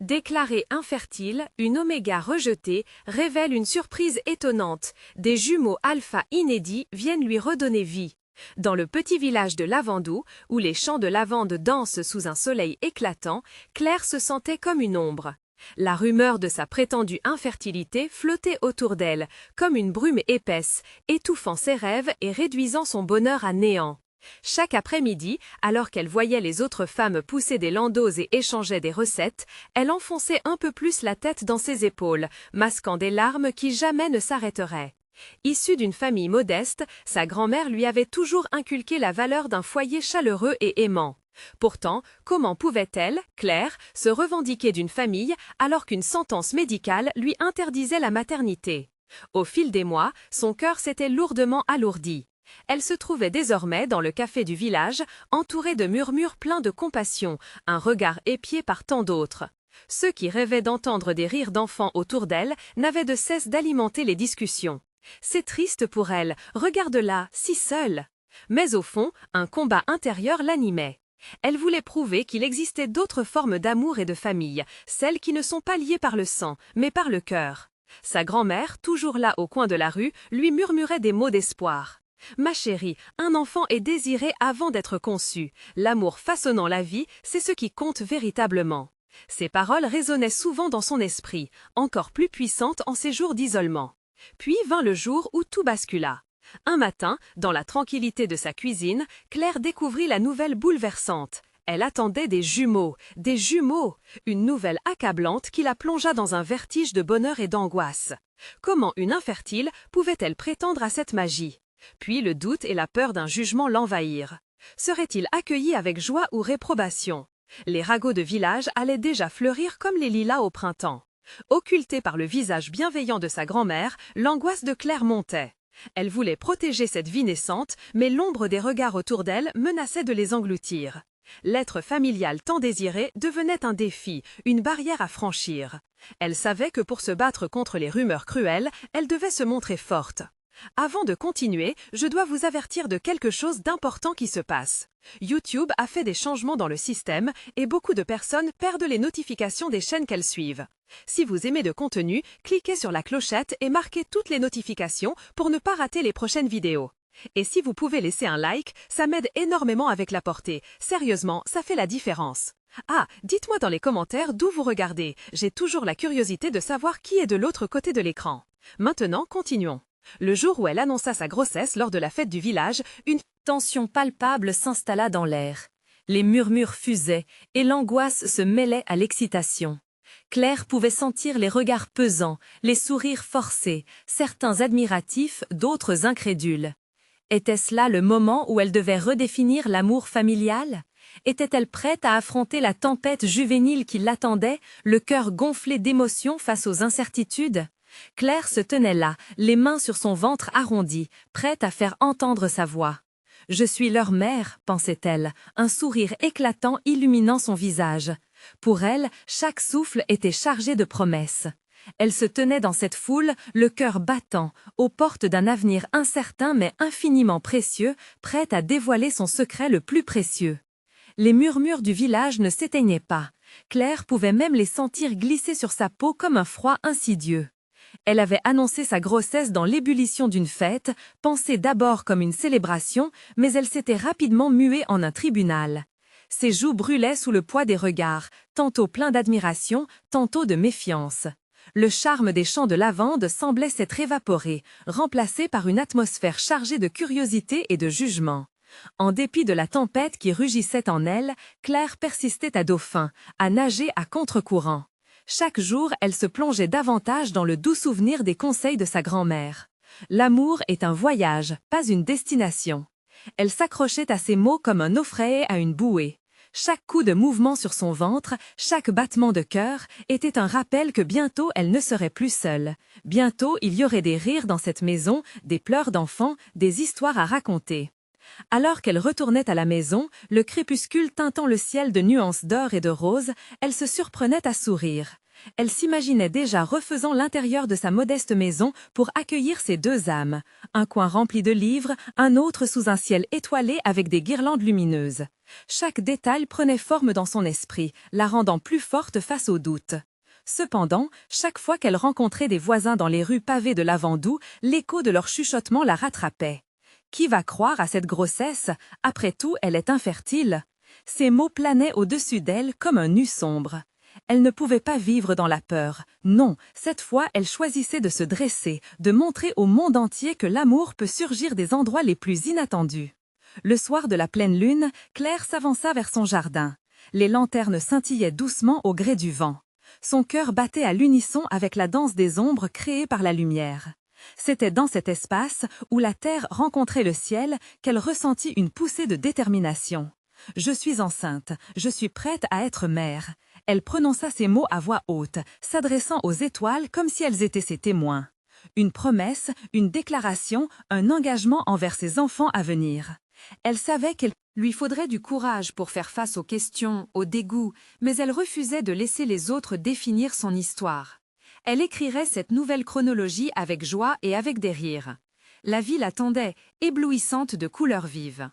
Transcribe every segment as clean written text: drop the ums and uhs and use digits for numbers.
Déclarée infertile, une oméga rejetée révèle une surprise étonnante. Des jumeaux alpha inédits viennent lui redonner vie. Dans le petit village de Lavandou, où les champs de lavande dansent sous un soleil éclatant, Claire se sentait comme une ombre. La rumeur de sa prétendue infertilité flottait autour d'elle, comme une brume épaisse, étouffant ses rêves et réduisant son bonheur à néant. Chaque après-midi, alors qu'elle voyait les autres femmes pousser des landauses et échanger des recettes, elle enfonçait un peu plus la tête dans ses épaules, masquant des larmes qui jamais ne s'arrêteraient. Issue d'une famille modeste, sa grand-mère lui avait toujours inculqué la valeur d'un foyer chaleureux et aimant. Pourtant, comment pouvait-elle, Claire, se revendiquer d'une famille alors qu'une sentence médicale lui interdisait la maternité? Au fil des mois, son cœur s'était lourdement alourdi. Elle se trouvait désormais dans le café du village, entourée de murmures pleins de compassion, un regard épié par tant d'autres. Ceux qui rêvaient d'entendre des rires d'enfants autour d'elle n'avaient de cesse d'alimenter les discussions. C'est triste pour elle, regarde-la, si seule. Mais au fond, un combat intérieur l'animait. Elle voulait prouver qu'il existait d'autres formes d'amour et de famille, celles qui ne sont pas liées par le sang, mais par le cœur. Sa grand-mère, toujours là au coin de la rue, lui murmurait des mots d'espoir. « Ma chérie, un enfant est désiré avant d'être conçu. L'amour façonnant la vie, c'est ce qui compte véritablement. » Ces paroles résonnaient souvent dans son esprit, encore plus puissantes en ces jours d'isolement. Puis vint le jour où tout bascula. Un matin, dans la tranquillité de sa cuisine, Claire découvrit la nouvelle bouleversante. Elle attendait des jumeaux, une nouvelle accablante qui la plongea dans un vertige de bonheur et d'angoisse. Comment une infertile pouvait-elle prétendre à cette magie? Puis le doute et la peur d'un jugement l'envahirent. Serait-il accueilli avec joie ou réprobation? Les ragots de village allaient déjà fleurir comme les lilas au printemps. Occultée par le visage bienveillant de sa grand-mère, l'angoisse de Claire montait. Elle voulait protéger cette vie naissante, mais l'ombre des regards autour d'elle menaçait de les engloutir. L'être familial tant désiré devenait un défi, une barrière à franchir. Elle savait que pour se battre contre les rumeurs cruelles, elle devait se montrer forte. Avant de continuer, je dois vous avertir de quelque chose d'important qui se passe. YouTube a fait des changements dans le système et beaucoup de personnes perdent les notifications des chaînes qu'elles suivent. Si vous aimez de contenu, cliquez sur la clochette et marquez toutes les notifications pour ne pas rater les prochaines vidéos. Et si vous pouvez laisser un like, ça m'aide énormément avec la portée. Sérieusement, ça fait la différence. Ah, dites-moi dans les commentaires d'où vous regardez. J'ai toujours la curiosité de savoir qui est de l'autre côté de l'écran. Maintenant, continuons. Le jour où elle annonça sa grossesse lors de la fête du village, une tension palpable s'installa dans l'air. Les murmures fusaient et l'angoisse se mêlait à l'excitation. Claire pouvait sentir les regards pesants, les sourires forcés, certains admiratifs, d'autres incrédules. Était-ce là le moment où elle devait redéfinir l'amour familial? Était-elle prête à affronter la tempête juvénile qui l'attendait, le cœur gonflé d'émotion face aux incertitudes? Claire se tenait là, les mains sur son ventre arrondi, prête à faire entendre sa voix. « Je suis leur mère », pensait-elle, un sourire éclatant illuminant son visage. Pour elle, chaque souffle était chargé de promesses. Elle se tenait dans cette foule, le cœur battant, aux portes d'un avenir incertain mais infiniment précieux, prête à dévoiler son secret le plus précieux. Les murmures du village ne s'éteignaient pas. Claire pouvait même les sentir glisser sur sa peau comme un froid insidieux. Elle avait annoncé sa grossesse dans l'ébullition d'une fête, pensée d'abord comme une célébration, mais elle s'était rapidement muée en un tribunal. Ses joues brûlaient sous le poids des regards, tantôt pleins d'admiration, tantôt de méfiance. Le charme des champs de lavande semblait s'être évaporé, remplacé par une atmosphère chargée de curiosité et de jugement. En dépit de la tempête qui rugissait en elle, Claire persistait à dos fin, à nager à contre-courant. Chaque jour, elle se plongeait davantage dans le doux souvenir des conseils de sa grand-mère. L'amour est un voyage, pas une destination. Elle s'accrochait à ces mots comme un naufragé à une bouée. Chaque coup de mouvement sur son ventre, chaque battement de cœur, était un rappel que bientôt elle ne serait plus seule. Bientôt, il y aurait des rires dans cette maison, des pleurs d'enfants, des histoires à raconter. Alors qu'elle retournait à la maison, le crépuscule teintant le ciel de nuances d'or et de rose, elle se surprenait à sourire. Elle s'imaginait déjà refaisant l'intérieur de sa modeste maison pour accueillir ses deux âmes. Un coin rempli de livres, un autre sous un ciel étoilé avec des guirlandes lumineuses. Chaque détail prenait forme dans son esprit, la rendant plus forte face aux doutes. Cependant, chaque fois qu'elle rencontrait des voisins dans les rues pavées de Lavandou, l'écho de leur chuchotement la rattrapait. Qui va croire à cette grossesse? Après tout, elle est infertile. Ces mots planaient au-dessus d'elle comme un nu sombre. Elle ne pouvait pas vivre dans la peur. Non, cette fois, elle choisissait de se dresser, de montrer au monde entier que l'amour peut surgir des endroits les plus inattendus. Le soir de la pleine lune, Claire s'avança vers son jardin. Les lanternes scintillaient doucement au gré du vent. Son cœur battait à l'unisson avec la danse des ombres créées par la lumière. C'était dans cet espace, où la terre rencontrait le ciel, qu'elle ressentit une poussée de détermination. « Je suis enceinte, je suis prête à être mère ». Elle prononça ces mots à voix haute, s'adressant aux étoiles comme si elles étaient ses témoins. Une promesse, une déclaration, un engagement envers ses enfants à venir. Elle savait qu'il lui faudrait du courage pour faire face aux questions, aux dégoûts, mais elle refusait de laisser les autres définir son histoire. Elle écrirait cette nouvelle chronologie avec joie et avec des rires. La vie l'attendait, éblouissante de couleurs vives.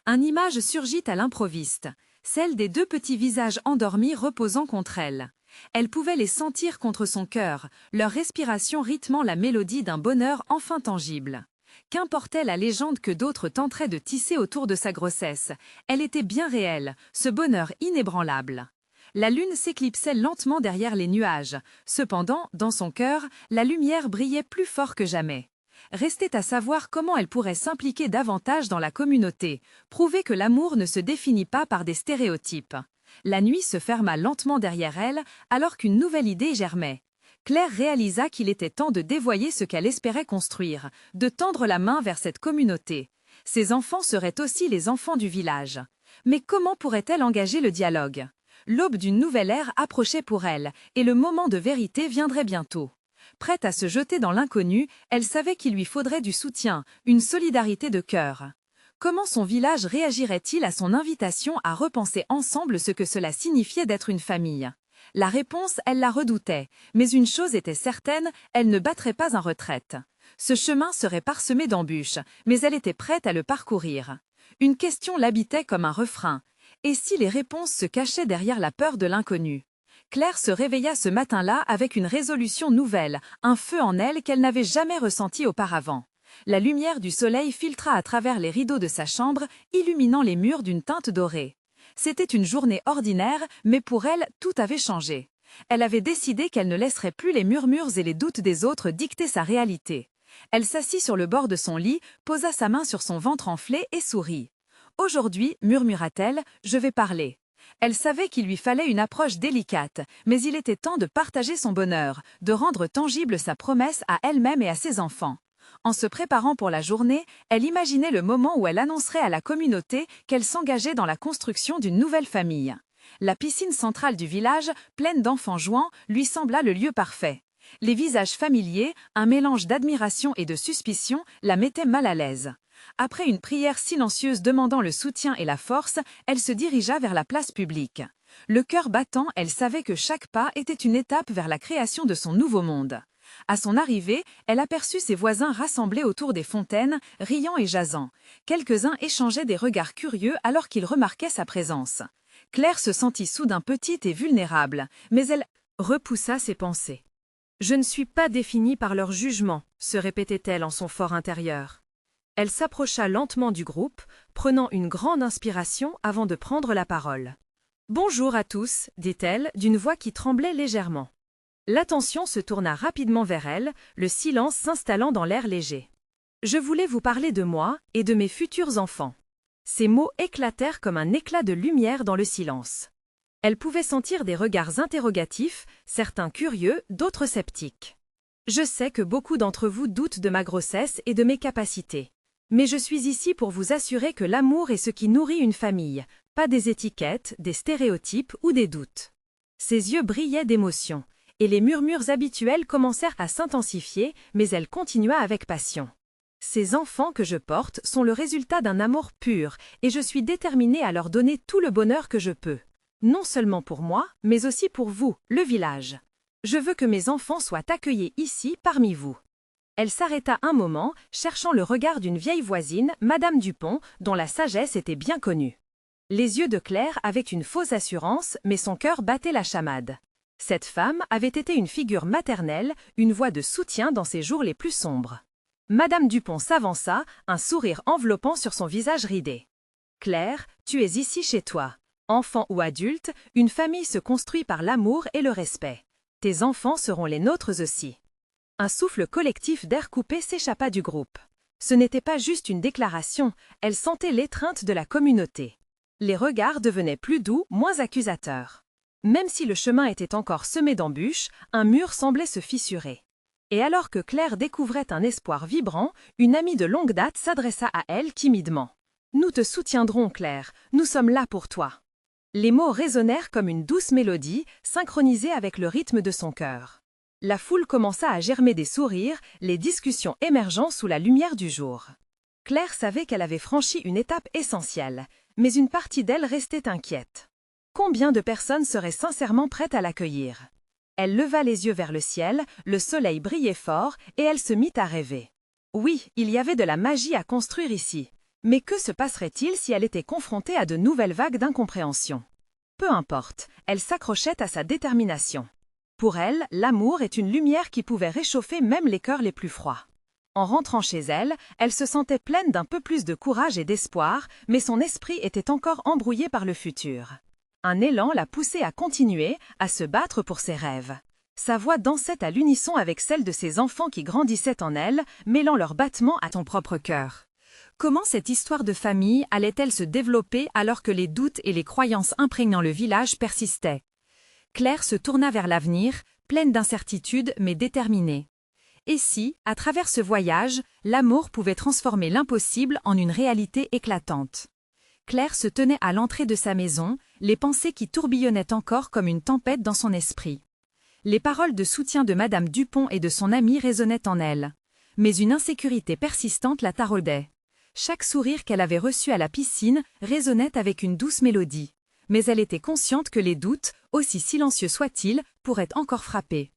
Une image surgit à l'improviste, celle des deux petits visages endormis reposant contre elle. Elle pouvait les sentir contre son cœur, leur respiration rythmant la mélodie d'un bonheur enfin tangible. Qu'importait la légende que d'autres tenteraient de tisser autour de sa grossesse, elle était bien réelle, ce bonheur inébranlable. La lune s'éclipsait lentement derrière les nuages. Cependant, dans son cœur, la lumière brillait plus fort que jamais. Restait à savoir comment elle pourrait s'impliquer davantage dans la communauté, prouver que l'amour ne se définit pas par des stéréotypes. La nuit se ferma lentement derrière elle, alors qu'une nouvelle idée germait. Claire réalisa qu'il était temps de dévoyer ce qu'elle espérait construire, de tendre la main vers cette communauté. Ses enfants seraient aussi les enfants du village. Mais comment pourrait-elle engager le dialogue? L'aube d'une nouvelle ère approchait pour elle, et le moment de vérité viendrait bientôt. Prête à se jeter dans l'inconnu, elle savait qu'il lui faudrait du soutien, une solidarité de cœur. Comment son village réagirait-il à son invitation à repenser ensemble ce que cela signifiait d'être une famille? La réponse, elle la redoutait, mais une chose était certaine, elle ne battrait pas en retraite. Ce chemin serait parsemé d'embûches, mais elle était prête à le parcourir. Une question l'habitait comme un refrain. Et si les réponses se cachaient derrière la peur de l'inconnu? Claire se réveilla ce matin-là avec une résolution nouvelle, un feu en elle qu'elle n'avait jamais ressenti auparavant. La lumière du soleil filtra à travers les rideaux de sa chambre, illuminant les murs d'une teinte dorée. C'était une journée ordinaire, mais pour elle, tout avait changé. Elle avait décidé qu'elle ne laisserait plus les murmures et les doutes des autres dicter sa réalité. Elle s'assit sur le bord de son lit, posa sa main sur son ventre enflé et sourit. « Aujourd'hui, murmura-t-elle, je vais parler. » Elle savait qu'il lui fallait une approche délicate, mais il était temps de partager son bonheur, de rendre tangible sa promesse à elle-même et à ses enfants. En se préparant pour la journée, elle imaginait le moment où elle annoncerait à la communauté qu'elle s'engageait dans la construction d'une nouvelle famille. La piscine centrale du village, pleine d'enfants jouant, lui sembla le lieu parfait. Les visages familiers, un mélange d'admiration et de suspicion, la mettaient mal à l'aise. Après une prière silencieuse demandant le soutien et la force, elle se dirigea vers la place publique. Le cœur battant, elle savait que chaque pas était une étape vers la création de son nouveau monde. À son arrivée, elle aperçut ses voisins rassemblés autour des fontaines, riant et jasant. Quelques-uns échangeaient des regards curieux alors qu'ils remarquaient sa présence. Claire se sentit soudain petite et vulnérable, mais elle repoussa ses pensées. « Je ne suis pas définie par leur jugement », se répétait-elle en son fort intérieur. Elle s'approcha lentement du groupe, prenant une grande inspiration avant de prendre la parole. « Bonjour à tous », dit-elle, d'une voix qui tremblait légèrement. L'attention se tourna rapidement vers elle, le silence s'installant dans l'air léger. « Je voulais vous parler de moi et de mes futurs enfants. » Ces mots éclatèrent comme un éclat de lumière dans le silence. Elle pouvait sentir des regards interrogatifs, certains curieux, d'autres sceptiques. « Je sais que beaucoup d'entre vous doutent de ma grossesse et de mes capacités. Mais je suis ici pour vous assurer que l'amour est ce qui nourrit une famille, pas des étiquettes, des stéréotypes ou des doutes. » Ses yeux brillaient d'émotion, et les murmures habituels commencèrent à s'intensifier, mais elle continua avec passion. « Ces enfants que je porte sont le résultat d'un amour pur, et je suis déterminée à leur donner tout le bonheur que je peux. Non seulement pour moi, mais aussi pour vous, le village. Je veux que mes enfants soient accueillis ici parmi vous. Elle s'arrêta un moment, cherchant le regard d'une vieille voisine, Madame Dupont, dont la sagesse était bien connue. Les yeux de Claire avaient une fausse assurance, mais son cœur battait la chamade. Cette femme avait été une figure maternelle, une voix de soutien dans ses jours les plus sombres. Madame Dupont s'avança, un sourire enveloppant sur son visage ridé. « Claire, tu es ici chez toi. Enfant ou adulte, une famille se construit par l'amour et le respect. Tes enfants seront les nôtres aussi. » Un souffle collectif d'air coupé s'échappa du groupe. Ce n'était pas juste une déclaration, elle sentait l'étreinte de la communauté. Les regards devenaient plus doux, moins accusateurs. Même si le chemin était encore semé d'embûches, un mur semblait se fissurer. Et alors que Claire découvrait un espoir vibrant, une amie de longue date s'adressa à elle timidement. « Nous te soutiendrons, Claire, nous sommes là pour toi. » Les mots résonnèrent comme une douce mélodie, synchronisée avec le rythme de son cœur. La foule commença à germer des sourires, les discussions émergeant sous la lumière du jour. Claire savait qu'elle avait franchi une étape essentielle, mais une partie d'elle restait inquiète. Combien de personnes seraient sincèrement prêtes à l'accueillir? Elle leva les yeux vers le ciel, le soleil brillait fort et elle se mit à rêver. Oui, il y avait de la magie à construire ici. Mais que se passerait-il si elle était confrontée à de nouvelles vagues d'incompréhension? Peu importe, elle s'accrochait à sa détermination. Pour elle, l'amour est une lumière qui pouvait réchauffer même les cœurs les plus froids. En rentrant chez elle, elle se sentait pleine d'un peu plus de courage et d'espoir, mais son esprit était encore embrouillé par le futur. Un élan la poussait à continuer, à se battre pour ses rêves. Sa voix dansait à l'unisson avec celle de ses enfants qui grandissaient en elle, mêlant leurs battements à ton propre cœur. Comment cette histoire de famille allait-elle se développer alors que les doutes et les croyances imprégnant le village persistaient? Claire se tourna vers l'avenir, pleine d'incertitude mais déterminée. Et si, à travers ce voyage, l'amour pouvait transformer l'impossible en une réalité éclatante? Claire se tenait à l'entrée de sa maison, les pensées qui tourbillonnaient encore comme une tempête dans son esprit. Les paroles de soutien de Madame Dupont et de son amie résonnaient en elle. Mais une insécurité persistante la taraudait. Chaque sourire qu'elle avait reçu à la piscine résonnait avec une douce mélodie. Mais elle était consciente que les doutes, aussi silencieux soient-ils, pourraient encore frapper.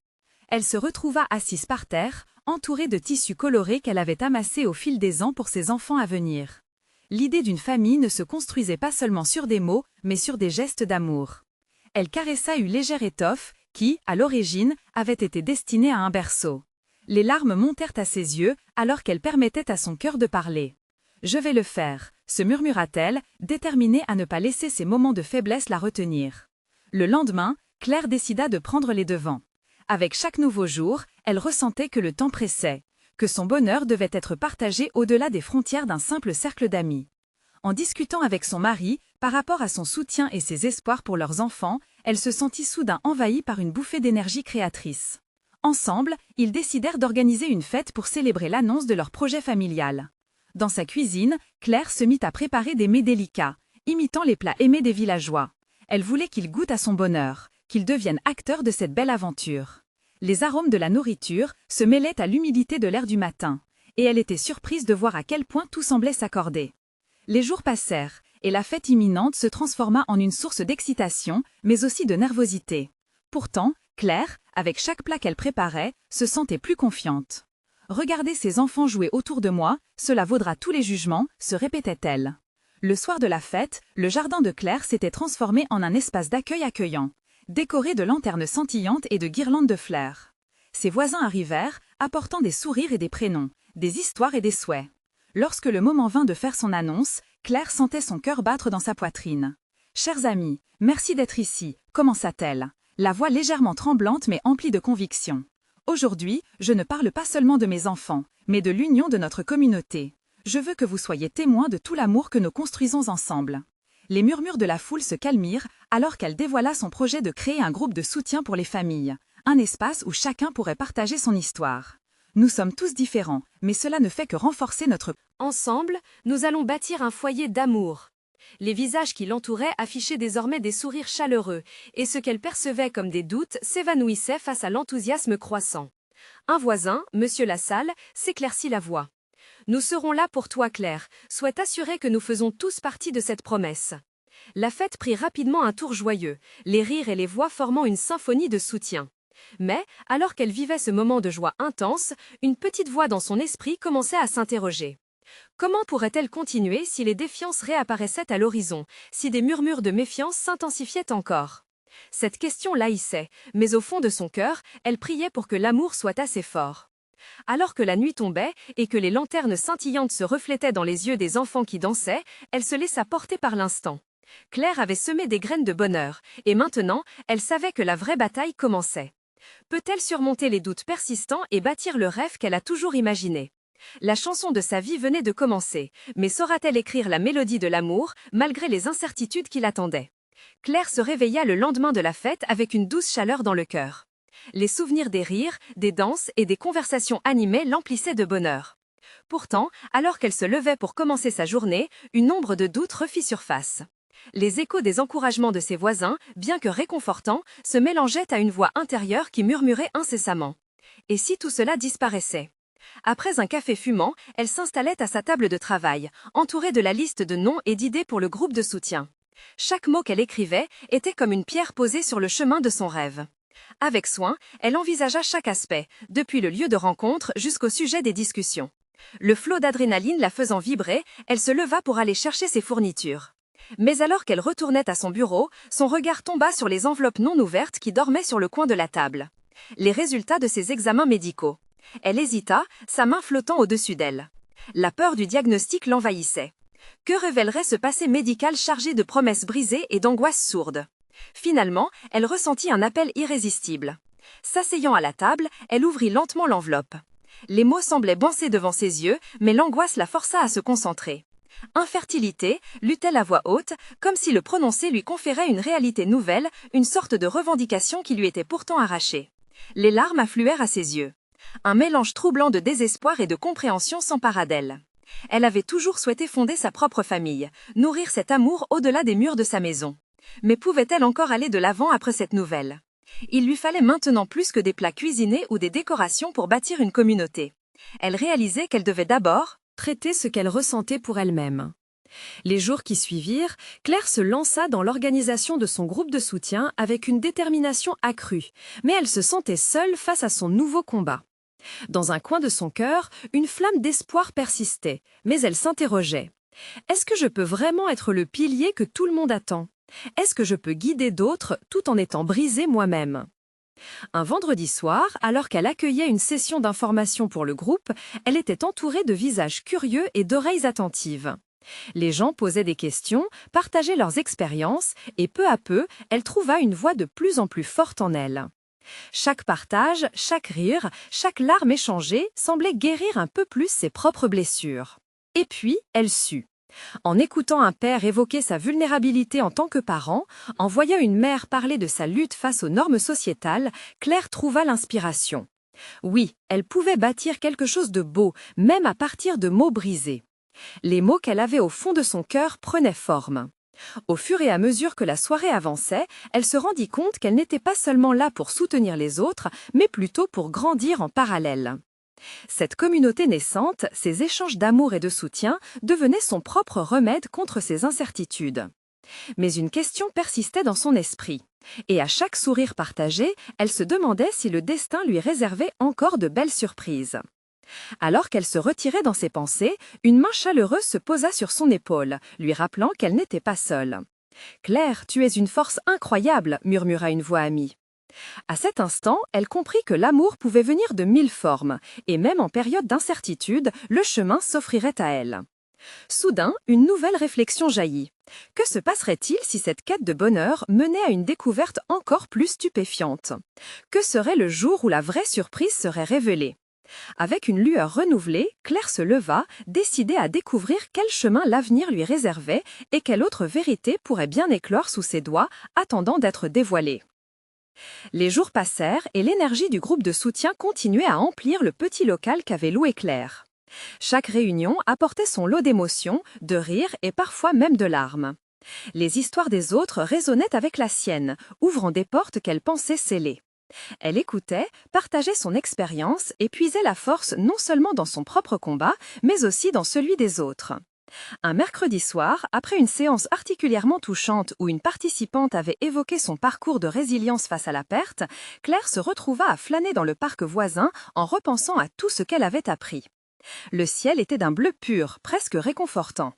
Elle se retrouva assise par terre, entourée de tissus colorés qu'elle avait amassés au fil des ans pour ses enfants à venir. L'idée d'une famille ne se construisait pas seulement sur des mots, mais sur des gestes d'amour. Elle caressa une légère étoffe qui, à l'origine, avait été destinée à un berceau. Les larmes montèrent à ses yeux alors qu'elle permettait à son cœur de parler. « Je vais le faire », se murmura-t-elle, déterminée à ne pas laisser ces moments de faiblesse la retenir. Le lendemain, Claire décida de prendre les devants. Avec chaque nouveau jour, elle ressentait que le temps pressait, que son bonheur devait être partagé au-delà des frontières d'un simple cercle d'amis. En discutant avec son mari, par rapport à son soutien et ses espoirs pour leurs enfants, elle se sentit soudain envahie par une bouffée d'énergie créatrice. Ensemble, ils décidèrent d'organiser une fête pour célébrer l'annonce de leur projet familial. Dans sa cuisine, Claire se mit à préparer des mets délicats, imitant les plats aimés des villageois. Elle voulait qu'ils goûtent à son bonheur, qu'ils deviennent acteurs de cette belle aventure. Les arômes de la nourriture se mêlaient à l'humidité de l'air du matin, et elle était surprise de voir à quel point tout semblait s'accorder. Les jours passèrent, et la fête imminente se transforma en une source d'excitation, mais aussi de nervosité. Pourtant, Claire, avec chaque plat qu'elle préparait, se sentait plus confiante. « Regarder ces enfants jouer autour de moi, cela vaudra tous les jugements », se répétait-elle. Le soir de la fête, le jardin de Claire s'était transformé en un espace d'accueil accueillant, décoré de lanternes scintillantes et de guirlandes de fleurs. Ses voisins arrivèrent, apportant des sourires et des prénoms, des histoires et des souhaits. Lorsque le moment vint de faire son annonce, Claire sentait son cœur battre dans sa poitrine. « Chers amis, merci d'être ici », commença-t-elle, la voix légèrement tremblante mais emplie de conviction. « Aujourd'hui, je ne parle pas seulement de mes enfants, mais de l'union de notre communauté. Je veux que vous soyez témoins de tout l'amour que nous construisons ensemble. » Les murmures de la foule se calmirent alors qu'elle dévoila son projet de créer un groupe de soutien pour les familles, un espace où chacun pourrait partager son histoire. Nous sommes tous différents, mais cela ne fait que renforcer notre... Ensemble, nous allons bâtir un foyer d'amour. Les visages qui l'entouraient affichaient désormais des sourires chaleureux, et ce qu'elle percevait comme des doutes s'évanouissait face à l'enthousiasme croissant. Un voisin, Monsieur Lassalle, s'éclaircit la voix. « Nous serons là pour toi, Claire. Sois assurée que nous faisons tous partie de cette promesse. » La fête prit rapidement un tour joyeux, les rires et les voix formant une symphonie de soutien. Mais, alors qu'elle vivait ce moment de joie intense, une petite voix dans son esprit commençait à s'interroger. Comment pourrait-elle continuer si les défiances réapparaissaient à l'horizon, si des murmures de méfiance s'intensifiaient encore? Cette question l'haïssait, mais au fond de son cœur, elle priait pour que l'amour soit assez fort. Alors que la nuit tombait et que les lanternes scintillantes se reflétaient dans les yeux des enfants qui dansaient, elle se laissa porter par l'instant. Claire avait semé des graines de bonheur, et maintenant, elle savait que la vraie bataille commençait. Peut-elle surmonter les doutes persistants et bâtir le rêve qu'elle a toujours imaginé? La chanson de sa vie venait de commencer, mais saura-t-elle écrire la mélodie de l'amour, malgré les incertitudes qui l'attendaient? Claire se réveilla le lendemain de la fête avec une douce chaleur dans le cœur. Les souvenirs des rires, des danses et des conversations animées l'emplissaient de bonheur. Pourtant, alors qu'elle se levait pour commencer sa journée, une ombre de doute refit surface. Les échos des encouragements de ses voisins, bien que réconfortants, se mélangeaient à une voix intérieure qui murmurait incessamment. Et si tout cela disparaissait? Après un café fumant, elle s'installait à sa table de travail, entourée de la liste de noms et d'idées pour le groupe de soutien. Chaque mot qu'elle écrivait était comme une pierre posée sur le chemin de son rêve. Avec soin, elle envisagea chaque aspect, depuis le lieu de rencontre jusqu'au sujet des discussions. Le flot d'adrénaline la faisant vibrer, elle se leva pour aller chercher ses fournitures. Mais alors qu'elle retournait à son bureau, son regard tomba sur les enveloppes non ouvertes qui dormaient sur le coin de la table. Les résultats de ses examens médicaux. Elle hésita, sa main flottant au-dessus d'elle. La peur du diagnostic l'envahissait. Que révélerait ce passé médical chargé de promesses brisées et d'angoisses sourdes? Finalement, elle ressentit un appel irrésistible. S'asseyant à la table, elle ouvrit lentement l'enveloppe. Les mots semblaient boncer devant ses yeux, mais l'angoisse la força à se concentrer. Infertilité, lut-elle à voix haute, comme si le prononcer lui conférait une réalité nouvelle, une sorte de revendication qui lui était pourtant arrachée. Les larmes affluèrent à ses yeux. Un mélange troublant de désespoir et de compréhension s'empara d'elle. Elle avait toujours souhaité fonder sa propre famille, nourrir cet amour au-delà des murs de sa maison. Mais pouvait-elle encore aller de l'avant après cette nouvelle? Il lui fallait maintenant plus que des plats cuisinés ou des décorations pour bâtir une communauté. Elle réalisait qu'elle devait d'abord traiter ce qu'elle ressentait pour elle-même. Les jours qui suivirent, Claire se lança dans l'organisation de son groupe de soutien avec une détermination accrue, mais elle se sentait seule face à son nouveau combat. Dans un coin de son cœur, une flamme d'espoir persistait, mais elle s'interrogeait. Est-ce que je peux vraiment être le pilier que tout le monde attend? Est-ce que je peux guider d'autres tout en étant brisée moi-même? Un vendredi soir, alors qu'elle accueillait une session d'information pour le groupe, elle était entourée de visages curieux et d'oreilles attentives. Les gens posaient des questions, partageaient leurs expériences, et peu à peu, elle trouva une voix de plus en plus forte en elle. Chaque partage, chaque rire, chaque larme échangée semblait guérir un peu plus ses propres blessures. Et puis, elle sut. En écoutant un père évoquer sa vulnérabilité en tant que parent, en voyant une mère parler de sa lutte face aux normes sociétales, Claire trouva l'inspiration. Oui, elle pouvait bâtir quelque chose de beau, même à partir de mots brisés. Les mots qu'elle avait au fond de son cœur prenaient forme. Au fur et à mesure que la soirée avançait, elle se rendit compte qu'elle n'était pas seulement là pour soutenir les autres, mais plutôt pour grandir en parallèle. Cette communauté naissante, ces échanges d'amour et de soutien, devenaient son propre remède contre ses incertitudes. Mais une question persistait dans son esprit. Et à chaque sourire partagé, elle se demandait si le destin lui réservait encore de belles surprises. Alors qu'elle se retirait dans ses pensées, une main chaleureuse se posa sur son épaule, lui rappelant qu'elle n'était pas seule. « Claire, tu es une force incroyable », murmura une voix amie. À cet instant, elle comprit que l'amour pouvait venir de 1000 formes, et même en période d'incertitude, le chemin s'offrirait à elle. Soudain, une nouvelle réflexion jaillit. Que se passerait-il si cette quête de bonheur menait à une découverte encore plus stupéfiante? Que serait le jour où la vraie surprise serait révélée? Avec une lueur renouvelée, Claire se leva, décidée à découvrir quel chemin l'avenir lui réservait et quelle autre vérité pourrait bien éclore sous ses doigts, attendant d'être dévoilée. Les jours passèrent et l'énergie du groupe de soutien continuait à emplir le petit local qu'avait loué Claire. Chaque réunion apportait son lot d'émotions, de rires et parfois même de larmes. Les histoires des autres résonnaient avec la sienne, ouvrant des portes qu'elle pensait scellées. Elle écoutait, partageait son expérience et puisait la force non seulement dans son propre combat, mais aussi dans celui des autres. Un mercredi soir, après une séance particulièrement touchante où une participante avait évoqué son parcours de résilience face à la perte, Claire se retrouva à flâner dans le parc voisin en repensant à tout ce qu'elle avait appris. Le ciel était d'un bleu pur, presque réconfortant.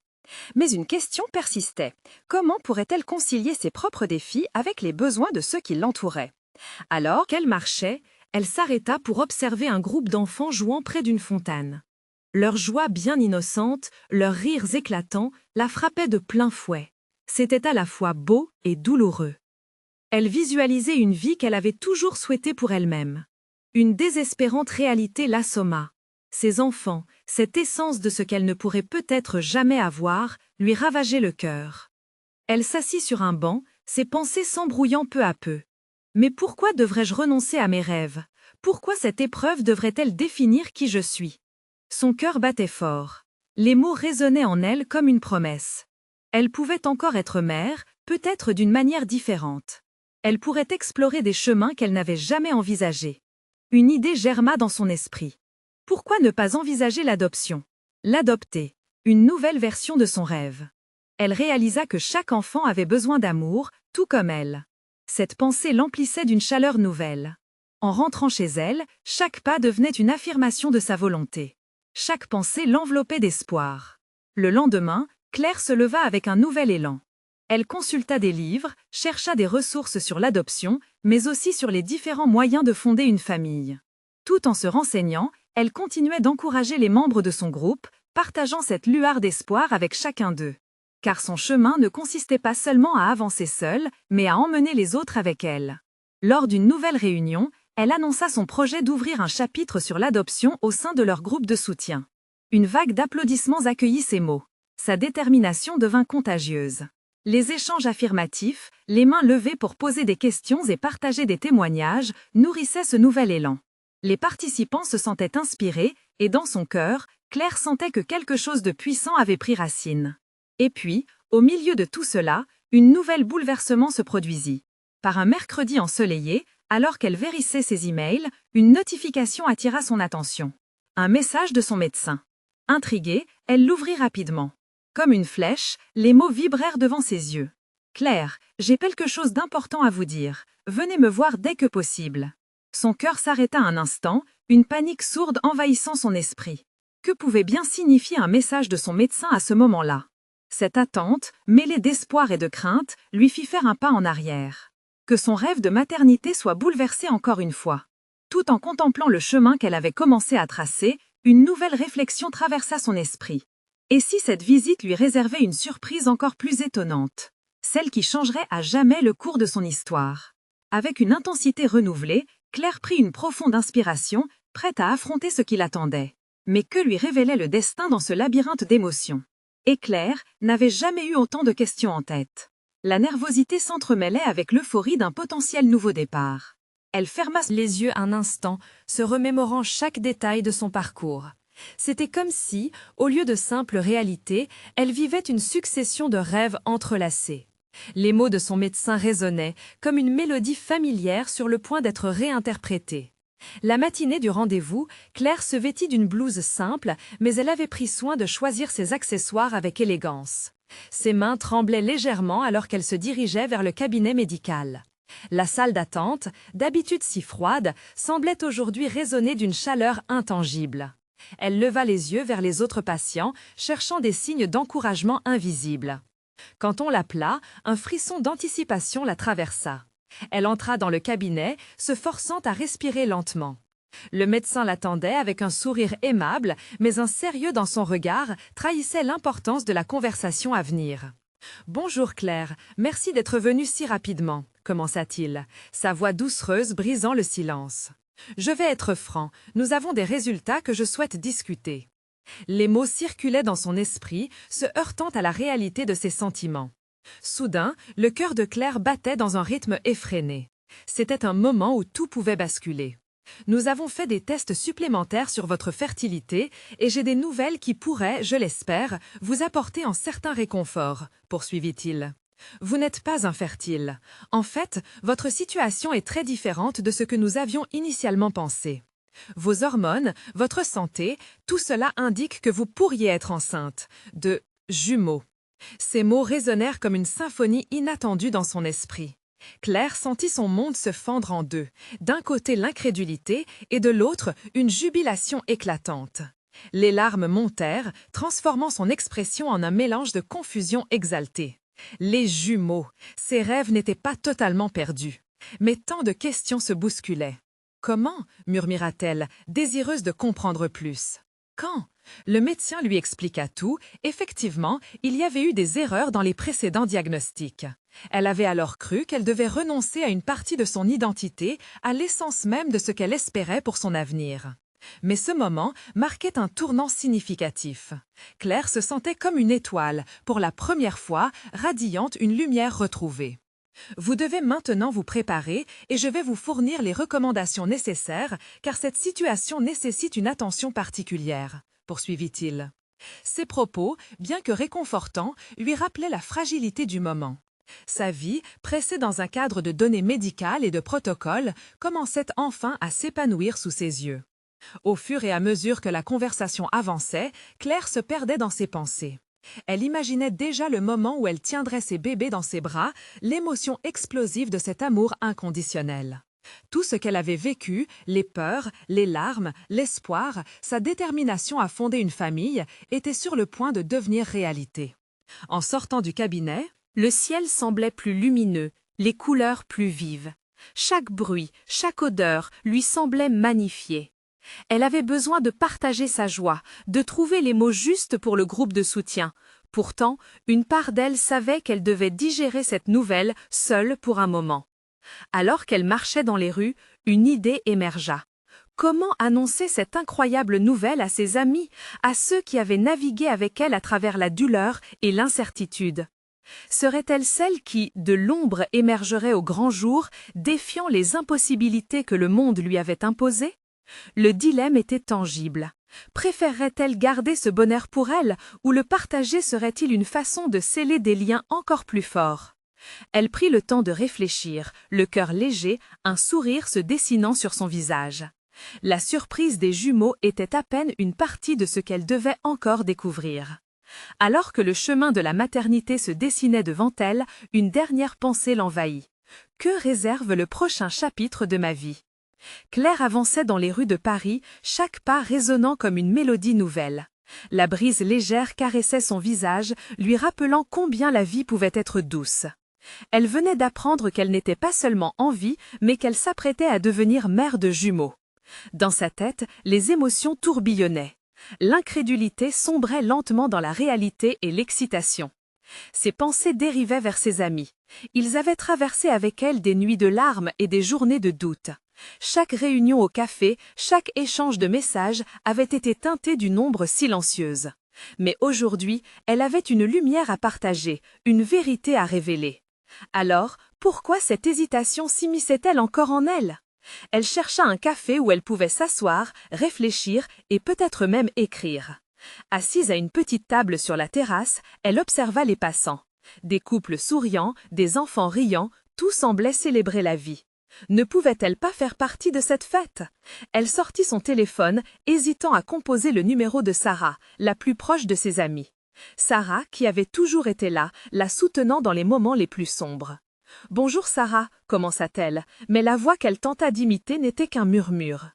Mais une question persistait. Comment pourrait-elle concilier ses propres défis avec les besoins de ceux qui l'entouraient? Alors, Qu'elle marchait, elle s'arrêta pour observer un groupe d'enfants jouant près d'une fontaine. Leur joie bien innocente, leurs rires éclatants, la frappaient de plein fouet. C'était à la fois beau et douloureux. Elle visualisait une vie qu'elle avait toujours souhaitée pour elle-même. Une désespérante réalité l'assomma. Ses enfants, cette essence de ce qu'elle ne pourrait peut-être jamais avoir, lui ravageait le cœur. Elle s'assit sur un banc, ses pensées s'embrouillant peu à peu. Mais pourquoi devrais-je renoncer à mes rêves? Pourquoi cette épreuve devrait-elle définir qui je suis? Son cœur battait fort. Les mots résonnaient en elle comme une promesse. Elle pouvait encore être mère, peut-être d'une manière différente. Elle pourrait explorer des chemins qu'elle n'avait jamais envisagés. Une idée germa dans son esprit. Pourquoi ne pas envisager l'adoption? L'adopter, une nouvelle version de son rêve. Elle réalisa que chaque enfant avait besoin d'amour, tout comme elle. Cette pensée l'emplissait d'une chaleur nouvelle. En rentrant chez elle, chaque pas devenait une affirmation de sa volonté. Chaque pensée l'enveloppait d'espoir. Le lendemain, Claire se leva avec un nouvel élan. Elle consulta des livres, chercha des ressources sur l'adoption, mais aussi sur les différents moyens de fonder une famille. Tout en se renseignant, elle continuait d'encourager les membres de son groupe, partageant cette lueur d'espoir avec chacun d'eux. Car son chemin ne consistait pas seulement à avancer seule, mais à emmener les autres avec elle. Lors d'une nouvelle réunion, elle annonça son projet d'ouvrir un chapitre sur l'adoption au sein de leur groupe de soutien. Une vague d'applaudissements accueillit ces mots. Sa détermination devint contagieuse. Les échanges affirmatifs, les mains levées pour poser des questions et partager des témoignages, nourrissaient ce nouvel élan. Les participants se sentaient inspirés, et dans son cœur, Claire sentait que quelque chose de puissant avait pris racine. Et puis, au milieu de tout cela, une nouvelle bouleversement se produisit. Par un mercredi ensoleillé, alors qu'elle vérissait ses emails, une notification attira son attention. Un message de son médecin. Intriguée, elle l'ouvrit rapidement. Comme une flèche, les mots vibrèrent devant ses yeux. « Claire, j'ai quelque chose d'important à vous dire. Venez me voir dès que possible. » Son cœur s'arrêta un instant, une panique sourde envahissant son esprit. Que pouvait bien signifier un message de son médecin à ce moment-là? Cette attente, mêlée d'espoir et de crainte, lui fit faire un pas en arrière. Que son rêve de maternité soit bouleversé encore une fois. Tout en contemplant le chemin qu'elle avait commencé à tracer, une nouvelle réflexion traversa son esprit. Et si cette visite lui réservait une surprise encore plus étonnante? Celle qui changerait à jamais le cours de son histoire. Avec une intensité renouvelée, Claire prit une profonde inspiration, prête à affronter ce qui l'attendait. Mais que lui révélait le destin dans ce labyrinthe d'émotions? Et Claire n'avait jamais eu autant de questions en tête. La nervosité s'entremêlait avec l'euphorie d'un potentiel nouveau départ. Elle ferma les yeux un instant, se remémorant chaque détail de son parcours. C'était comme si, au lieu de simple réalité, elle vivait une succession de rêves entrelacés. Les mots de son médecin résonnaient, comme une mélodie familière sur le point d'être réinterprétée. La matinée du rendez-vous, Claire se vêtit d'une blouse simple, mais elle avait pris soin de choisir ses accessoires avec élégance. Ses mains tremblaient légèrement alors qu'elle se dirigeait vers le cabinet médical. La salle d'attente, d'habitude si froide, semblait aujourd'hui résonner d'une chaleur intangible. Elle leva les yeux vers les autres patients, cherchant des signes d'encouragement invisibles. Quand on l'appela, un frisson d'anticipation la traversa. Elle entra dans le cabinet, se forçant à respirer lentement. Le médecin l'attendait avec un sourire aimable, mais un sérieux dans son regard trahissait l'importance de la conversation à venir. « Bonjour Claire, merci d'être venue si rapidement », commença-t-il, sa voix doucereuse brisant le silence. « Je vais être franc, nous avons des résultats que je souhaite discuter. » Les mots circulaient dans son esprit, se heurtant à la réalité de ses sentiments. Soudain, le cœur de Claire battait dans un rythme effréné. C'était un moment où tout pouvait basculer. « Nous avons fait des tests supplémentaires sur votre fertilité et j'ai des nouvelles qui pourraient, je l'espère, vous apporter un certain réconfort, » poursuivit-il. « Vous n'êtes pas infertile. En fait, votre situation est très différente de ce que nous avions initialement pensé. Vos hormones, votre santé, tout cela indique que vous pourriez être enceinte. De Jumeaux. Ces mots résonnèrent comme une symphonie inattendue dans son esprit. Claire sentit son monde se fendre en deux, d'un côté l'incrédulité et de l'autre une jubilation éclatante. Les larmes montèrent, transformant son expression en un mélange de confusion exaltée. Les jumeaux, ses rêves n'étaient pas totalement perdus. Mais tant de questions se bousculaient. « Comment » murmura-t-elle, désireuse de comprendre plus. « Quand » Le médecin lui expliqua tout. Effectivement, il y avait eu des erreurs dans les précédents diagnostics. Elle avait alors cru qu'elle devait renoncer à une partie de son identité, à l'essence même de ce qu'elle espérait pour son avenir. Mais ce moment marquait un tournant significatif. Claire se sentait comme une étoile, pour la première fois, radiante une lumière retrouvée. Vous devez maintenant vous préparer et je vais vous fournir les recommandations nécessaires car cette situation nécessite une attention particulière, poursuivit-il. Ses propos, bien que réconfortants, lui rappelaient la fragilité du moment. Sa vie, pressée dans un cadre de données médicales et de protocoles, commençait enfin à s'épanouir sous ses yeux. Au fur et à mesure que la conversation avançait, Claire se perdait dans ses pensées. Elle imaginait déjà le moment où elle tiendrait ses bébés dans ses bras, l'émotion explosive de cet amour inconditionnel. Tout ce qu'elle avait vécu, les peurs, les larmes, l'espoir, sa détermination à fonder une famille, était sur le point de devenir réalité. En sortant du cabinet, le ciel semblait plus lumineux, les couleurs plus vives. Chaque bruit, chaque odeur lui semblait magnifiée. Elle avait besoin de partager sa joie, de trouver les mots justes pour le groupe de soutien. Pourtant, une part d'elle savait qu'elle devait digérer cette nouvelle seule pour un moment. Alors qu'elle marchait dans les rues, une idée émergea. Comment annoncer cette incroyable nouvelle à ses amis, à ceux qui avaient navigué avec elle à travers la douleur et l'incertitude? Serait-elle celle qui, de l'ombre, émergerait au grand jour, défiant les impossibilités que le monde lui avait imposées? Le dilemme était tangible. Préférerait-elle garder ce bonheur pour elle, ou le partager serait-il une façon de sceller des liens encore plus forts? Elle prit le temps de réfléchir, le cœur léger, un sourire se dessinant sur son visage. La surprise des jumeaux était à peine une partie de ce qu'elle devait encore découvrir. Alors que le chemin de la maternité se dessinait devant elle, une dernière pensée l'envahit. Que réserve le prochain chapitre de ma vie? Claire avançait dans les rues de Paris, chaque pas résonnant comme une mélodie nouvelle. La brise légère caressait son visage, lui rappelant combien la vie pouvait être douce. Elle venait d'apprendre qu'elle n'était pas seulement en vie, mais qu'elle s'apprêtait à devenir mère de jumeaux. Dans sa tête, les émotions tourbillonnaient. L'incrédulité sombrait lentement dans la réalité et l'excitation. Ses pensées dérivaient vers ses amis. Ils avaient traversé avec elle des nuits de larmes et des journées de doute. Chaque réunion au café, chaque échange de messages avait été teinté d'une ombre silencieuse. Mais aujourd'hui, elle avait une lumière à partager, une vérité à révéler. Alors, pourquoi cette hésitation s'immisçait-elle encore en elle? Elle chercha un café où elle pouvait s'asseoir, réfléchir et peut-être même écrire. Assise à une petite table sur la terrasse, elle observa les passants. Des couples souriants, des enfants riant, tout semblait célébrer la vie. Ne pouvait-elle pas faire partie de cette fête? Elle sortit son téléphone, hésitant à composer le numéro de Sarah, la plus proche de ses amies. Sarah, qui avait toujours été là, la soutenant dans les moments les plus sombres. « Bonjour Sarah », commença-t-elle, mais la voix qu'elle tenta d'imiter n'était qu'un murmure.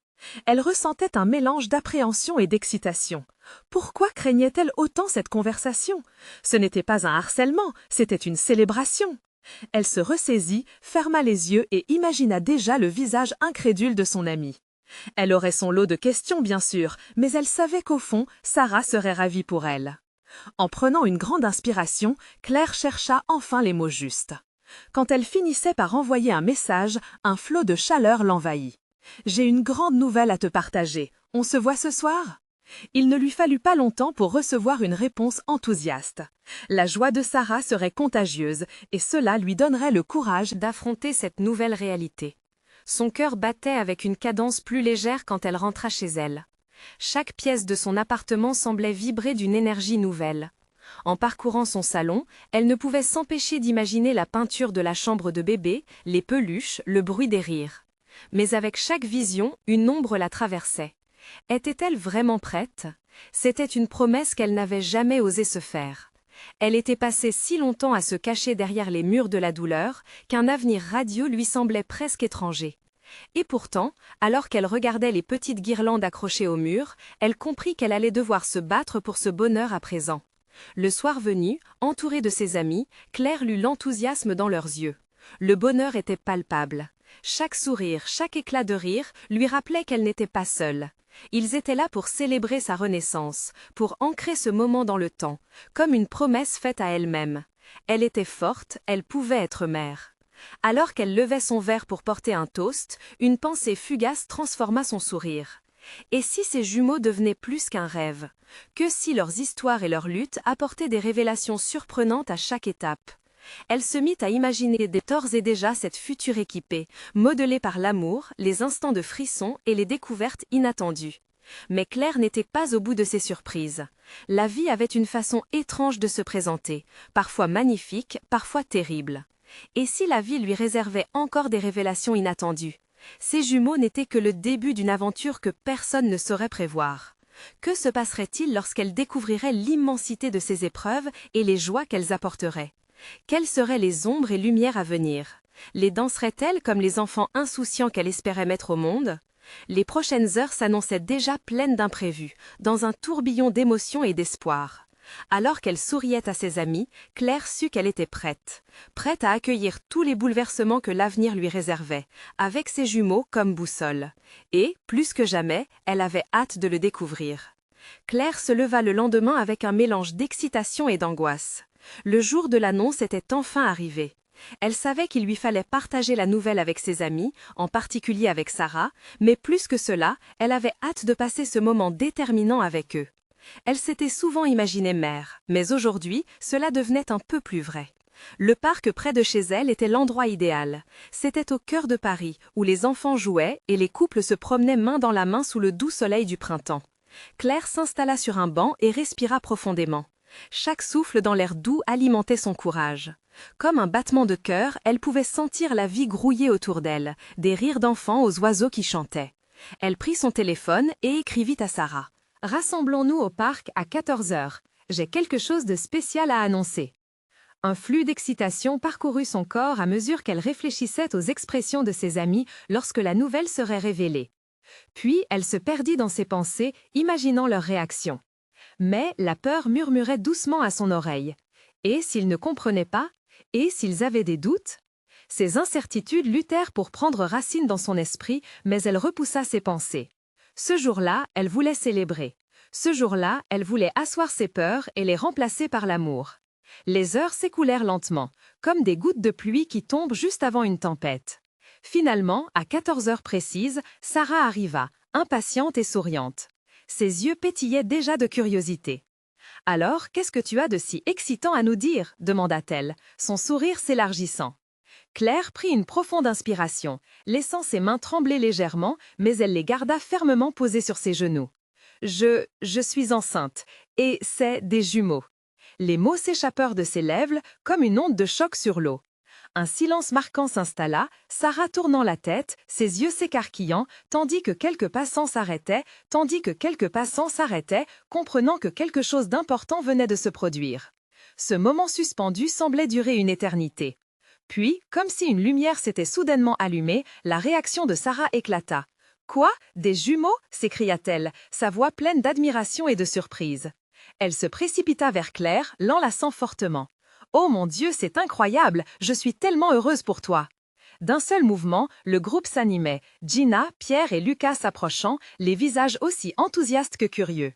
Elle ressentait un mélange d'appréhension et d'excitation. Pourquoi craignait-elle autant cette conversation? Ce n'était pas un harcèlement, c'était une célébration. Elle se ressaisit, ferma les yeux et imagina déjà le visage incrédule de son amie. Elle aurait son lot de questions, bien sûr, mais elle savait qu'au fond, Sarah serait ravie pour elle. En prenant une grande inspiration, Claire chercha enfin les mots justes. Quand elle finissait par envoyer un message, un flot de chaleur l'envahit. « J'ai une grande nouvelle à te partager. On se voit ce soir ?» Il ne lui fallut pas longtemps pour recevoir une réponse enthousiaste. La joie de Sarah serait contagieuse et cela lui donnerait le courage d'affronter cette nouvelle réalité. Son cœur battait avec une cadence plus légère quand elle rentra chez elle. Chaque pièce de son appartement semblait vibrer d'une énergie nouvelle. En parcourant son salon, elle ne pouvait s'empêcher d'imaginer la peinture de la chambre de bébé, les peluches, le bruit des rires. Mais avec chaque vision, une ombre la traversait. Était-elle vraiment prête? C'était une promesse qu'elle n'avait jamais osé se faire. Elle était passée si longtemps à se cacher derrière les murs de la douleur qu'un avenir radieux lui semblait presque étranger. Et pourtant, alors qu'elle regardait les petites guirlandes accrochées au mur, elle comprit qu'elle allait devoir se battre pour ce bonheur à présent. Le soir venu, entourée de ses amis, Claire lut l'enthousiasme dans leurs yeux. Le bonheur était palpable. Chaque sourire, chaque éclat de rire lui rappelait qu'elle n'était pas seule. Ils étaient là pour célébrer sa renaissance, pour ancrer ce moment dans le temps, comme une promesse faite à elle-même. Elle était forte, elle pouvait être mère. Alors qu'elle levait son verre pour porter un toast, une pensée fugace transforma son sourire. Et si ces jumeaux devenaient plus qu'un rêve? Que si leurs histoires et leurs luttes apportaient des révélations surprenantes à chaque étape? Elle se mit à imaginer d'ores et déjà cette future équipée, modelée par l'amour, les instants de frisson et les découvertes inattendues. Mais Claire n'était pas au bout de ses surprises. La vie avait une façon étrange de se présenter, parfois magnifique, parfois terrible. Et si la vie lui réservait encore des révélations inattendues? Ces jumeaux n'étaient que le début d'une aventure que personne ne saurait prévoir. Que se passerait-il lorsqu'elle découvrirait l'immensité de ces épreuves et les joies qu'elles apporteraient? Quelles seraient les ombres et lumières à venir? Les danserait-elle comme les enfants insouciants qu'elle espérait mettre au monde? Les prochaines heures s'annonçaient déjà pleines d'imprévus, dans un tourbillon d'émotions et d'espoir. Alors qu'elle souriait à ses amis, Claire sut qu'elle était prête. Prête à accueillir tous les bouleversements que l'avenir lui réservait, avec ses jumeaux comme boussole. Et, plus que jamais, elle avait hâte de le découvrir. Claire se leva le lendemain avec un mélange d'excitation et d'angoisse. Le jour de l'annonce était enfin arrivé. Elle savait qu'il lui fallait partager la nouvelle avec ses amis, en particulier avec Sarah, mais plus que cela, elle avait hâte de passer ce moment déterminant avec eux. Elle s'était souvent imaginée mère, mais aujourd'hui, cela devenait un peu plus vrai. Le parc près de chez elle était l'endroit idéal. C'était au cœur de Paris, où les enfants jouaient et les couples se promenaient main dans la main sous le doux soleil du printemps. Claire s'installa sur un banc et respira profondément. Chaque souffle dans l'air doux alimentait son courage. Comme un battement de cœur, elle pouvait sentir la vie grouiller autour d'elle, des rires d'enfants aux oiseaux qui chantaient. Elle prit son téléphone et écrivit à Sarah. « Rassemblons-nous au parc à 14 heures. J'ai quelque chose de spécial à annoncer. » Un flux d'excitation parcourut son corps à mesure qu'elle réfléchissait aux expressions de ses amis lorsque la nouvelle serait révélée. Puis elle se perdit dans ses pensées, imaginant leur réaction. Mais la peur murmurait doucement à son oreille. Et s'ils ne comprenaient pas? Et s'ils avaient des doutes? Ces incertitudes luttèrent pour prendre racine dans son esprit, mais elle repoussa ses pensées. Ce jour-là, elle voulait célébrer. Ce jour-là, elle voulait asseoir ses peurs et les remplacer par l'amour. Les heures s'écoulèrent lentement, comme des gouttes de pluie qui tombent juste avant une tempête. Finalement, à 14 heures précises, Sarah arriva, impatiente et souriante. Ses yeux pétillaient déjà de curiosité. « Alors, qu'est-ce que tu as de si excitant à nous dire ?» demanda-t-elle, son sourire s'élargissant. Claire prit une profonde inspiration, laissant ses mains trembler légèrement, mais elle les garda fermement posées sur ses genoux. « Je suis enceinte, et c'est des jumeaux. » Les mots s'échappèrent de ses lèvres comme une onde de choc sur l'eau. Un silence marquant s'installa, Sarah tournant la tête, ses yeux s'écarquillant, tandis que quelques passants s'arrêtaient, comprenant que quelque chose d'important venait de se produire. Ce moment suspendu semblait durer une éternité. Puis, comme si une lumière s'était soudainement allumée, la réaction de Sarah éclata. « Quoi? Des jumeaux ?» s'écria-t-elle, sa voix pleine d'admiration et de surprise. Elle se précipita vers Claire, l'enlaçant fortement. « Oh mon Dieu, c'est incroyable! Je suis tellement heureuse pour toi! » D'un seul mouvement, le groupe s'animait, Gina, Pierre et Lucas s'approchant, les visages aussi enthousiastes que curieux.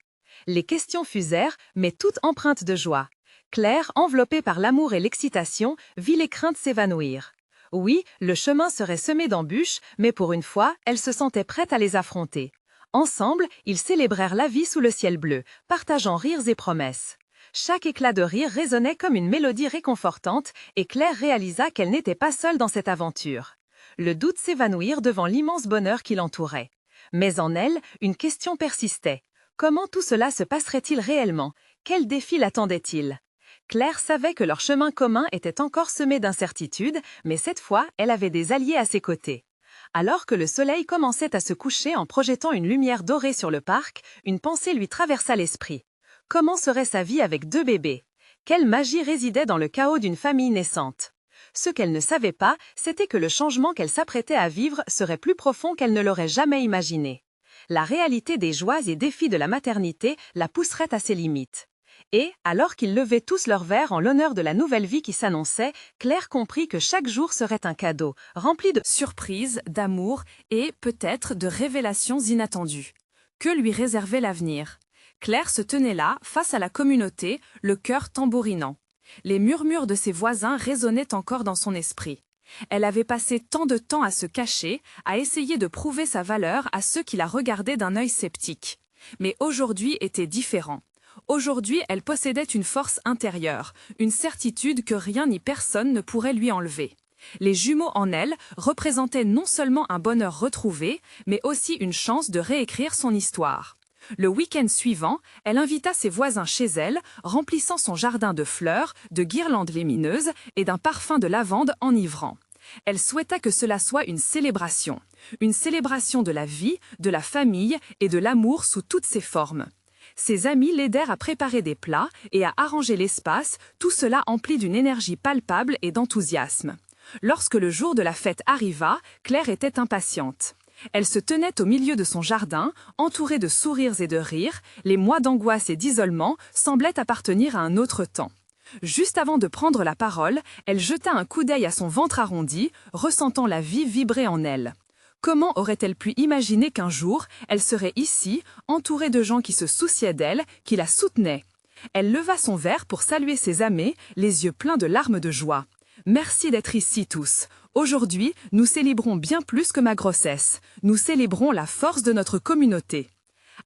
Les questions fusèrent, mais toutes empreintes de joie. Claire, enveloppée par l'amour et l'excitation, vit les craintes s'évanouir. Oui, le chemin serait semé d'embûches, mais pour une fois, elle se sentait prête à les affronter. Ensemble, ils célébrèrent la vie sous le ciel bleu, partageant rires et promesses. Chaque éclat de rire résonnait comme une mélodie réconfortante et Claire réalisa qu'elle n'était pas seule dans cette aventure. Le doute s'évanouir devant l'immense bonheur qui l'entourait. Mais en elle, une question persistait. Comment tout cela se passerait-il réellement? Quel défi l'attendait-il? Claire savait que leur chemin commun était encore semé d'incertitudes, mais cette fois, elle avait des alliés à ses côtés. Alors que le soleil commençait à se coucher en projetant une lumière dorée sur le parc, une pensée lui traversa l'esprit. Comment serait sa vie avec 2 bébés? Quelle magie résidait dans le chaos d'une famille naissante? Ce qu'elle ne savait pas, c'était que le changement qu'elle s'apprêtait à vivre serait plus profond qu'elle ne l'aurait jamais imaginé. La réalité des joies et défis de la maternité la pousserait à ses limites. Et, alors qu'ils levaient tous leurs verres en l'honneur de la nouvelle vie qui s'annonçait, Claire comprit que chaque jour serait un cadeau, rempli de Surprise, d'amour et, peut-être, de révélations inattendues. Que lui réservait l'avenir? Claire se tenait là, face à la communauté, le cœur tambourinant. Les murmures de ses voisins résonnaient encore dans son esprit. Elle avait passé tant de temps à se cacher, à essayer de prouver sa valeur à ceux qui la regardaient d'un œil sceptique. Mais aujourd'hui était différent. Aujourd'hui, elle possédait une force intérieure, une certitude que rien ni personne ne pourrait lui enlever. Les jumeaux en elle représentaient non seulement un bonheur retrouvé, mais aussi une chance de réécrire son histoire. Le week-end suivant, elle invita ses voisins chez elle, remplissant son jardin de fleurs, de guirlandes lumineuses et d'un parfum de lavande enivrant. Elle souhaita que cela soit une célébration de la vie, de la famille et de l'amour sous toutes ses formes. Ses amis l'aidèrent à préparer des plats et à arranger l'espace, tout cela empli d'une énergie palpable et d'enthousiasme. Lorsque le jour de la fête arriva, Claire était impatiente. Elle se tenait au milieu de son jardin, entourée de sourires et de rires, les mois d'angoisse et d'isolement semblaient appartenir à un autre temps. Juste avant de prendre la parole, elle jeta un coup d'œil à son ventre arrondi, ressentant la vie vibrer en elle. Comment aurait-elle pu imaginer qu'un jour, elle serait ici, entourée de gens qui se souciaient d'elle, qui la soutenaient? Elle leva son verre pour saluer ses amis, les yeux pleins de larmes de joie. « Merci d'être ici tous. Aujourd'hui, nous célébrons bien plus que ma grossesse. Nous célébrons la force de notre communauté. »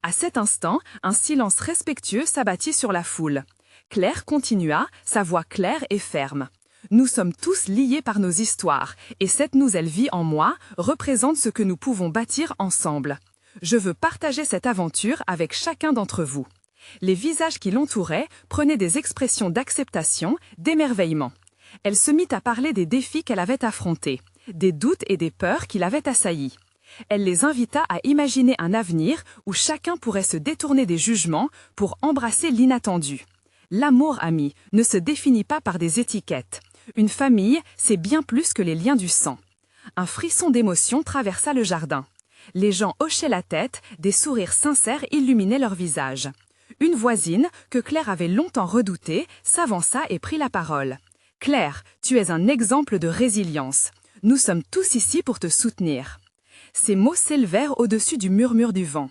À cet instant, un silence respectueux s'abattit sur la foule. Claire continua, sa voix claire et ferme. « Nous sommes tous liés par nos histoires, et cette nouvelle vie en moi représente ce que nous pouvons bâtir ensemble. Je veux partager cette aventure avec chacun d'entre vous. » Les visages qui l'entouraient prenaient des expressions d'acceptation, d'émerveillement. Elle se mit à parler des défis qu'elle avait affrontés, des doutes et des peurs qui l'avaient assaillie. Elle les invita à imaginer un avenir où chacun pourrait se détourner des jugements pour embrasser l'inattendu. L'amour, ami, ne se définit pas par des étiquettes. Une famille, c'est bien plus que les liens du sang. Un frisson d'émotion traversa le jardin. Les gens hochaient la tête, des sourires sincères illuminaient leurs visages. Une voisine, que Claire avait longtemps redoutée, s'avança et prit la parole. « Claire, tu es un exemple de résilience. Nous sommes tous ici pour te soutenir. » Ces mots s'élevèrent au-dessus du murmure du vent.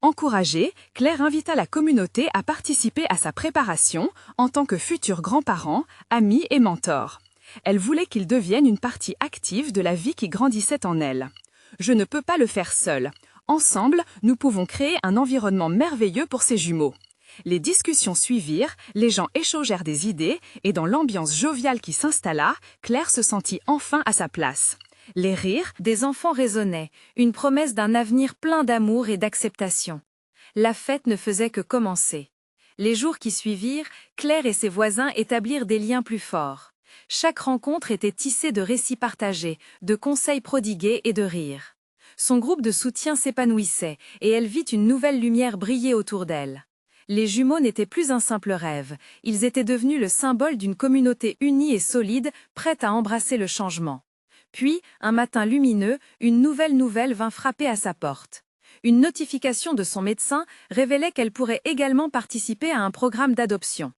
Encouragée, Claire invita la communauté à participer à sa préparation en tant que futurs grands-parents, amis et mentors. Elle voulait qu'ils deviennent une partie active de la vie qui grandissait en elle. « Je ne peux pas le faire seule. Ensemble, nous pouvons créer un environnement merveilleux pour ces jumeaux. » Les discussions suivirent, les gens échangèrent des idées et dans l'ambiance joviale qui s'installa, Claire se sentit enfin à sa place. Les rires des enfants résonnaient, une promesse d'un avenir plein d'amour et d'acceptation. La fête ne faisait que commencer. Les jours qui suivirent, Claire et ses voisins établirent des liens plus forts. Chaque rencontre était tissée de récits partagés, de conseils prodigués et de rires. Son groupe de soutien s'épanouissait et elle vit une nouvelle lumière briller autour d'elle. Les jumeaux n'étaient plus un simple rêve, ils étaient devenus le symbole d'une communauté unie et solide, prête à embrasser le changement. Puis, un matin lumineux, une nouvelle nouvelle vint frapper à sa porte. Une notification de son médecin révélait qu'elle pourrait également participer à un programme d'adoption.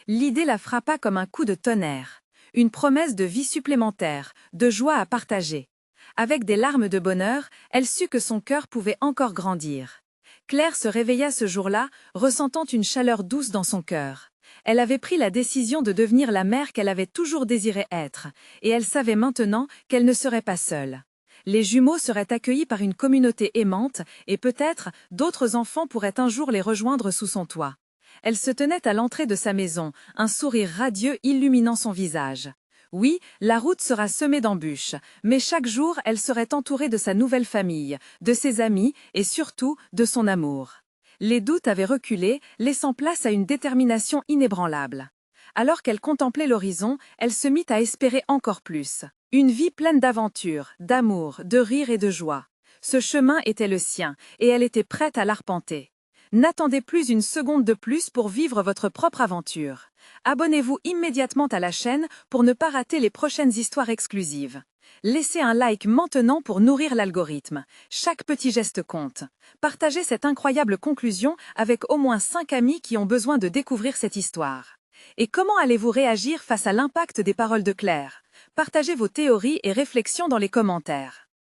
L'idée la frappa comme un coup de tonnerre. Une promesse de vie supplémentaire, de joie à partager. Avec des larmes de bonheur, elle sut que son cœur pouvait encore grandir. Claire se réveilla ce jour-là, ressentant une chaleur douce dans son cœur. Elle avait pris la décision de devenir la mère qu'elle avait toujours désiré être, et elle savait maintenant qu'elle ne serait pas seule. Les jumeaux seraient accueillis par une communauté aimante, et peut-être d'autres enfants pourraient un jour les rejoindre sous son toit. Elle se tenait à l'entrée de sa maison, un sourire radieux illuminant son visage. Oui, la route sera semée d'embûches, mais chaque jour, elle serait entourée de sa nouvelle famille, de ses amis et surtout de son amour. Les doutes avaient reculé, laissant place à une détermination inébranlable. Alors qu'elle contemplait l'horizon, elle se mit à espérer encore plus. Une vie pleine d'aventures, d'amour, de rire et de joie. Ce chemin était le sien, et elle était prête à l'arpenter. N'attendez plus une seconde de plus pour vivre votre propre aventure. Abonnez-vous immédiatement à la chaîne pour ne pas rater les prochaines histoires exclusives. Laissez un like maintenant pour nourrir l'algorithme. Chaque petit geste compte. Partagez cette incroyable conclusion avec au moins 5 amis qui ont besoin de découvrir cette histoire. Et comment allez-vous réagir face à l'impact des paroles de Claire? Partagez vos théories et réflexions dans les commentaires.